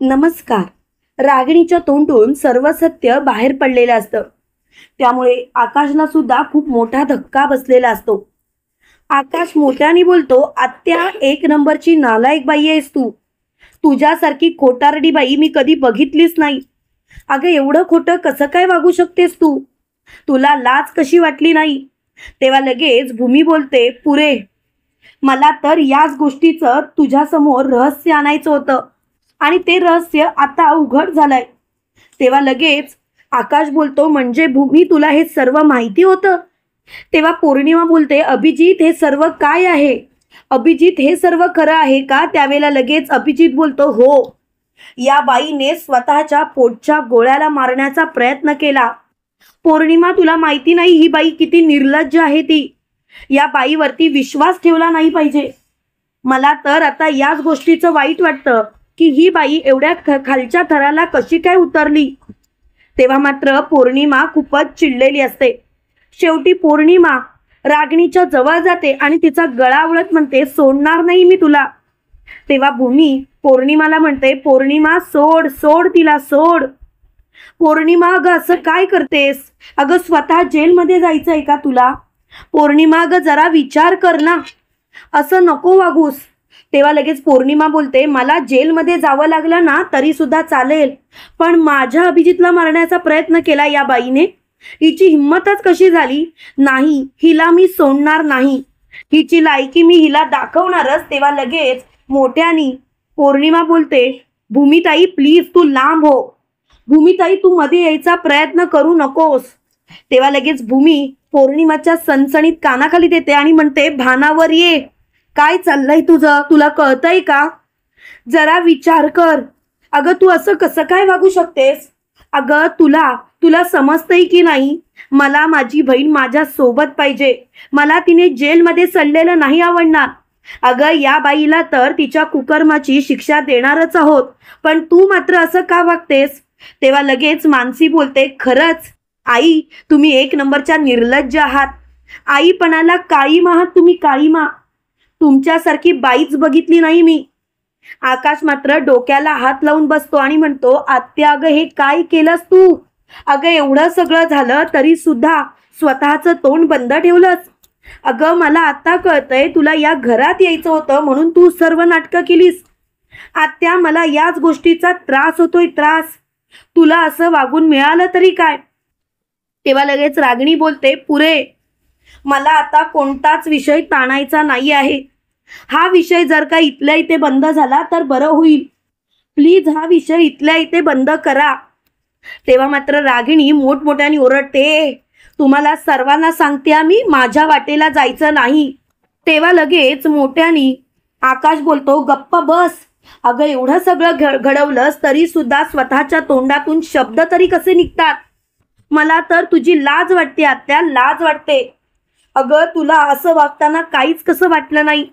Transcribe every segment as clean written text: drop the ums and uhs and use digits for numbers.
नमस्कार. रागिणीच्या तोंडून सर्व सत्य बाहेर पडलेलं असतं. त्यामुळे आकाशला सुद्धा खूप मोठा धक्का बसलेला असतो. आकाश मोठ्याने बोलतो, आत्या, एक नंबरची नालायक बाई आहेस तू. तुझ्यासारखी खोटारडी बाई मी कधी बघितलीच नाही. अगं, एवढं खोटं कसं काय वागू शकतेस तू? तुला लाज कशी वाटली नाही? तेव्हा लगेच भूमी बोलते, पुरे, मला तर याच गोष्टीचं तुझ्यासमोर रहस्य आणायचं होतं आणि ते रहस्य आता उघड झालंय. तेव्हा लगेच आकाश बोलतो, म्हणजे भूमी, तुला हे सर्व माहिती होतं? तेव्हा पौर्णिमा बोलते, अभिजित, हे सर्व काय आहे? अभिजित, हे सर्व खरं आहे का? त्यावेळेला लगेच अभिजित बोलतो, हो, या बाईने स्वतःच्या पोटच्या गोळ्याला मारण्याचा प्रयत्न केला. पौर्णिमा, तुला माहिती नाही ही बाई किती निर्लज्ज आहे. ती या बाईवरती विश्वास ठेवला नाही पाहिजे. मला तर आता याच गोष्टीचं वाईट वाटतं की ही बाई एवढ्या खालच्या थराला कशी काय उतरली. तेव्हा मात्र पौर्णिमा खूपच चिडलेली असते. शेवटी पौर्णिमा रागिणीच्या जवळ जाते आणि तिचा गळा आवळत म्हणते, सोडणार नाही मी तुला. तेव्हा भूमी पौर्णिमाला म्हणते, पौर्णिमा, सोड सोड तिला, सोड. पौर्णिमा, अगं असं काय करतेस? अगं, स्वतः जेलमध्ये जायचंय का तुला? पौर्णिमा, अगं जरा विचार कर ना, असं नको वागूस. तेव्हा लगेच पौर्णिमा बोलते, मला जेलमध्ये जावं लागलं ना तरी सुद्धा चालेल, पण माझ्या अभिजितला मारण्याचा प्रयत्न केला या बाईने. हिची हिंमतच कशी झाली? नाही, हिला मी सोडणार नाही. हिची लायकी मी हिला दाखवणारच. तेव्हा लगेच मोठ्यानी पौर्णिमा बोलते, भूमिताई, प्लीज तू लांब हो. भूमिताई, तू मध्ये यायचा प्रयत्न करू नकोस. तेव्हा लगेच भूमी पौर्णिमाच्या सणसणीत कानाखाली देते आणि म्हणते, भानावर ये. काय चाललंय तुझं? तुला कळतंय का? जरा विचार कर. अगं, तू असं कसं काय वागू शकतेस? अगं, तुला समजतंय की नाही? मला माझी बहीण माझ्या सोबत पाहिजे. मला तिने जेलमध्ये सडलेलं नाही आवडणार. अगं, या बाईला तर तिच्या कुकर्माची शिक्षा देणारच आहोत, पण तू मात्र असं का वागतेस? तेव्हा लगेच मानसी बोलते, खरंच आई, तुम्ही एक नंबरच्या निर्लज्ज आहात. आईपणाला काळीमा आहात तुम्ही, काळीमा. तुमच्यासारखी बाईच बघितली नाही मी. आकाश मात्र डोक्याला हात लावून बसतो आणि म्हणतो, आत्या, अगं हे काय केलंस तू? अगं, एवढं सगळं झालं तरी सुद्धा स्वतःचं तोंड बंद ठेवलंस. अगं, मला आता कळतंय तुला या घरात यायचं होतं म्हणून तू सर्व नाटकं केलीस. आत्या, मला याच गोष्टीचा त्रास होतोय, त्रास. तुला असं वागून मिळालं तरी काय? तेव्हा लगेच रागिणी बोलते, पुरे, मला आता कोणताच विषय ताणायचा नाही आहे. हा विषय जर का इथल्या इथे बंद झाला तर बरं होईल. प्लीज हा विषय इथल्या इथे बंद करा. तेव्हा मात्र रागिणी मोठमोठ्याने ओरडते, तुम्हाला सर्वांना सांगते आम्ही, माझ्या वाटेला जायचं नाही. तेव्हा लगेच मोठ्याने आकाश बोलतो, गप्पा बस. अगं, एवढं सगळं घडवलंस तरी सुद्धा स्वतःच्या तोंडातून शब्द तरी कसे निघतात? मला तर तुझी लाज वाटते आत्या, लाज वाटते. अगं, तुला असं वागताना काहीच कसं वाटलं नाही?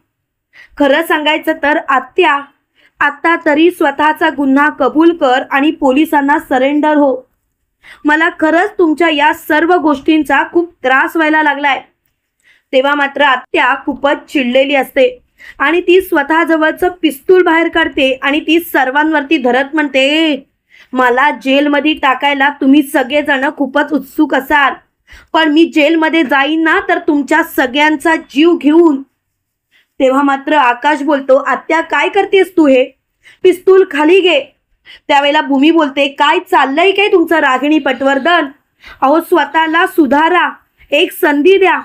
खरं सांगायचं तर आत्या, आता तरी स्वतःचा गुन्हा कबूल कर आणि पोलिसांना सरेंडर हो. मला खरंच तुमच्या या सर्व गोष्टींचा खूप त्रास व्हायला लागलाय. तेव्हा मात्र आत्या खूपच चिडलेली असते आणि ती स्वतःजवळचं पिस्तूल बाहेर काढते आणि ती सर्वांवरती धरत म्हणते, मला जेलमध्ये टाकायला तुम्ही सगळेजण खूपच उत्सुक असाल, पण मी जेलमध्ये जाईन ना तर तुमच्या सगळ्यांचा जीव घेऊन. तेव्हा मात्र आकाश बोलतो, आत्या, काय करतेस तू? हे पिस्तूल खाली घे. त्यावेळेला भूमी बोलते, काय चाललंय काय तुमचं रागिणी पटवर्धन? अहो, स्वतःला सुधारा, एक संधी द्या.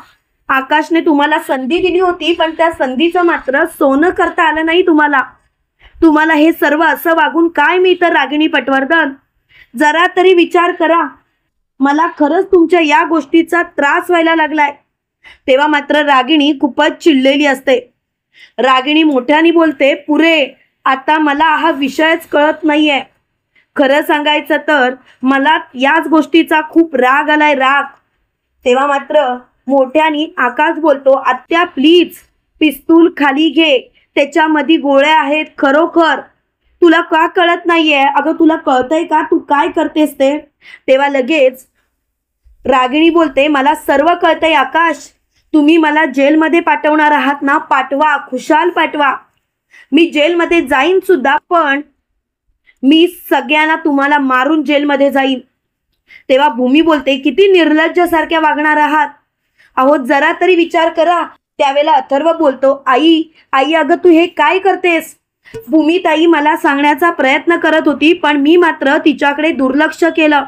आकाशने तुम्हाला संधी दिली होती, पण त्या संधीचं मात्र सोनं करता आलं नाही तुम्हाला. तुम्हाला हे सर्व असं वागून काय मिळतं रागिणी पटवर्धन? जरा तरी विचार करा. मला खरंच तुमच्या या गोष्टीचा त्रास व्हायला लागलाय. तेव्हा मात्र रागिणी खूपच चिडलेली असते. रागिणी मोठ्याने बोलते, पुरे, आता मला हा विषयच कळत नाहीये. खरं सांगायचं तर मला याच गोष्टीचा खूप राग आलाय, राग. तेव्हा मात्र मोठ्याने आकाश बोलतो, आत्या, प्लीज पिस्तूल खाली घे. त्याच्यामध्ये गोळ्या आहेत, खरोखर. तुला का कळत नाहीये? अगं, तुला कळतंय का तू काय करतेस ते? तेव्हा लगेच रागिणी बोलते, मला सर्व कळतंय आकाश. तुम्ही मला जेलमध्ये पाठवणार आहात ना, पाठवा, खुशाल पाठवा. मी जेलमध्ये जाईन सुद्धा, पण मी सगळ्यांना तुम्हाला मारून जेलमध्ये जाईन. तेव्हा भूमी बोलते, किती निर्लज्जासारख्या वागणार आहात. अहो जरा तरी विचार करा. त्यावेळेला अथर्व बोलतो, आई आई अगं तू हे काय करतेस. भूमी ताई मला सांगण्याचा प्रयत्न करत होती, पण मी मात्र तिच्याकडे दुर्लक्ष केलं.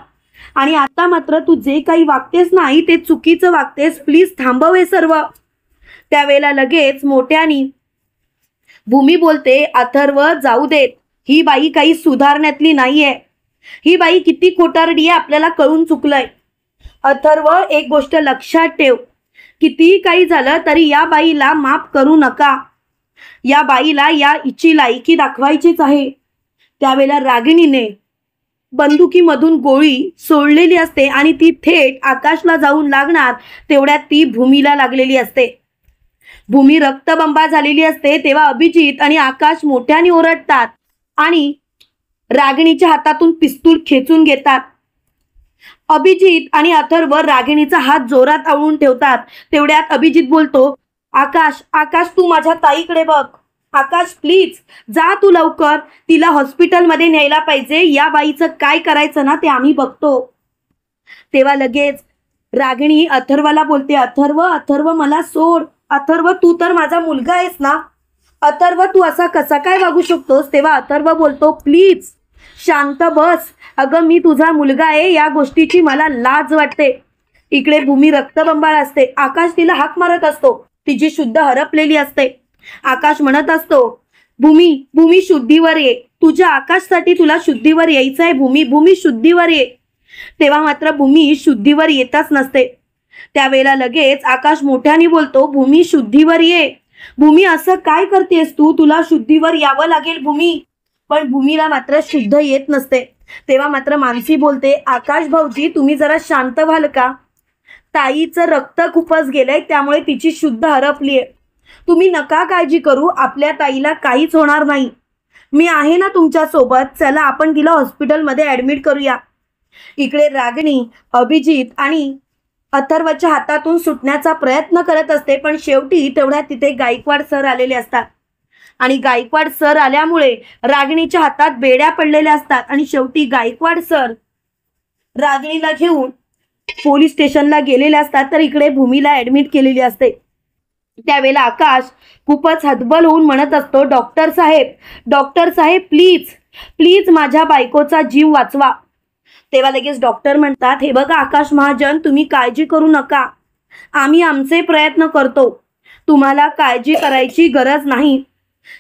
आणि आता मात्र तू जे काही वागतेस ना आई, ते चुकीचं वागतेस. प्लीज थांबव हे सर्व. त्यावेळेला लगेच मोठ्यानी भूमी बोलते, अथर्व जाऊ देत. ही बाई काही सुधारण्यातली नाहीये. ही बाई किती खोटारडी आहे आपल्याला कळून चुकलंय. अथर्व एक गोष्ट लक्षात ठेव, किती काही झालं तरी या बाईला माफ करू नका. या बाईला या हिची लायकी दाखवायचीच आहे. त्यावेळेला रागिणीने बंदुकीमधून गोळी सोडलेली असते आणि ती थेट आकाशला जाऊन लागणार तेवढ्यात ती भूमीला लागलेली असते. भूमी रक्तबंबा झालेली असते. तेव्हा अभिजित आणि आकाश मोठ्याने ओरडतात आणि रागिणीच्या हातातून पिस्तूल खेचून घेतात. अभिजित आणि अथर्व रागिणीचा हात जोरात आवळून ठेवतात. तेवढ्यात अभिजित बोलतो, आकाश आकाश तू माझ्या ताईकडे बघ. आकाश प्लीज जा तू लवकर. तिला हॉस्पिटलमध्ये न्यायला पाहिजे. या बाईचं काय करायचं ना ते आम्ही बघतो. तेव्हा लगेच रागिणी अथर्वला बोलते, अथर्व अथर्व मला सोड. अथर्व तू तर माझा मुलगा आहेस ना. अथर्व तू असा कसा काय वागू शकतोस. तेव्हा अथर्व बोलतो, प्लीज शांत बस. अगं मी तुझा मुलगा आहे. या गोष्टीची मला लाज वाटते. इकडे भूमी रक्तबंबाळ असते. आकाश तिला हाक मारत असतो. तिची शुद्ध हरपलेली असते. आकाश म्हणत असतो, भूमी भूमी शुद्धीवर ये. तुझ्या आकाशसाठी तुला शुद्धीवर यायचं आहे. भूमी भूमी शुद्धीवर ये. तेव्हा मात्र भूमी शुद्धीवर येतच नसते. त्यावेळेला लगेच आकाश मोठ्याने बोलतो, भूमी शुद्धीवर ये. भूमी असं काय करतेस तू. तुला शुद्धीवर यावं लागेल भूमी. पण भूमीला मात्र शुद्ध येत नसते. तेव्हा मात्र मानसी बोलते, आकाश भाऊजी तुम्ही जरा शांत व्हाल का. ताईचं रक्त खूपच गेलंय त्यामुळे तिची शुद्ध हरपलीये. तुम्ही नका काळजी करू. आपल्या ताईला काहीच होणार नाही. मी आहे ना तुमच्या सोबत. चला आपण तिला हॉस्पिटलमध्ये ऍडमिट करूया. इकडे रागिणी अभिजित आणि अथर्वच्या हातातून सुटण्याचा प्रयत्न करत असते. पण शेवटी तेवढ्यात तिथे गायकवाड सर आलेले असतात आणि गायकवाड सर आल्यामुळे रागिणीच्या हातात बेड्या पडलेल्या असतात. आणि शेवटी गायकवाड सर रागिणीला घेऊन पोलीस स्टेशनला गेलेले असतात. तर इकडे भूमीला ऍडमिट केलेली असते. त्यावेळेला आकाश खूपच हतबल होऊन म्हणत असतो, डॉक्टर साहेब प्लीज प्लीज माझ्या बायकोचा जीव वाचवा. तेव्हा लगेच डॉक्टर म्हणतात, हे बघा आकाश महाजन तुम्ही काळजी करू नका. आम्ही आमचे प्रयत्न करतो. तुम्हाला काळजी करायची गरज नाही.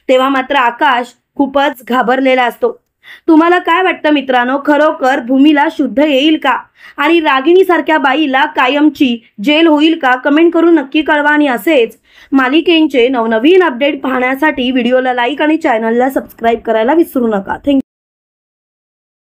तेव्हा मात्र आकाश खूपच घाबरलेला असतो. तुम्हाला काय वाटतं मित्रांनो, खरोखर भूमीला शुद्ध येईल का आणि रागिणीसारख्या बाईला कायमची जेल होईल का. कमेंट करून नक्की कळवा. आणि असेच मालिकेंचे नवनवीन अपडेट पाहण्यासाठी व्हिडिओला लाईक आणि चॅनलला सबस्क्राईब करायला विसरू नका. थँक्यू.